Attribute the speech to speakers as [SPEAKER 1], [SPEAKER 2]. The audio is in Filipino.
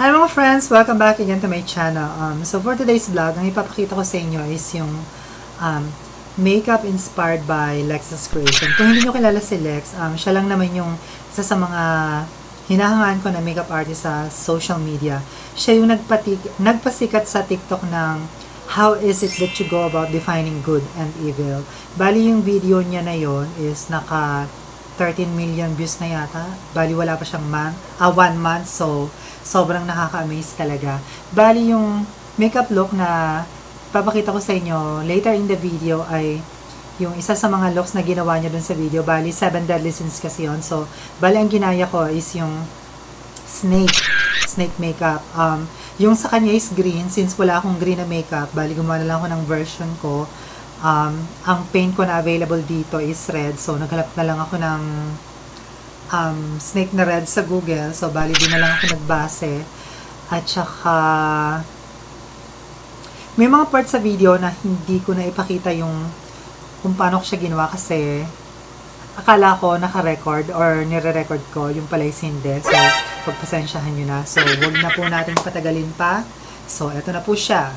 [SPEAKER 1] Hi mga friends! Welcome back again to my channel. So for today's vlog, ang ipapakita ko sa inyo is yung makeup inspired by Lex's Creation. Kung hindi nyo kilala si Lex, siya lang naman yung isa sa mga hinahangaan ko na makeup artist sa social media. Siya yung nagpasikat sa TikTok ng How is it that you go about defining good and evil? Bali yung video niya na yon is naka 13 million views na yata. Bali wala pa siyang 1 month, so sobrang nakaka-amaze talaga. Bali yung makeup look na papakita ko sa inyo later in the video ay yung isa sa mga looks na ginawa niya dun sa video. Bali 7 deadly sins kasi yon. So bali ang ginaya ko is yung snake makeup. Yung sa kanya is green, since wala akong green na makeup, bali gumawa na lang ako ng version ko. Ang paint ko na available dito is red, so naghanap na lang ako ng snake na red sa Google. So bali din na lang ako nagbase. At saka may mga parts sa video na hindi ko na ipakita yung kung paano ko siya ginawa kasi akala ko naka-record or nire-record ko, yung pala is hindi. So pagpasensyahan nyo na. So huwag na po natin patagalin pa. So eto na po siya.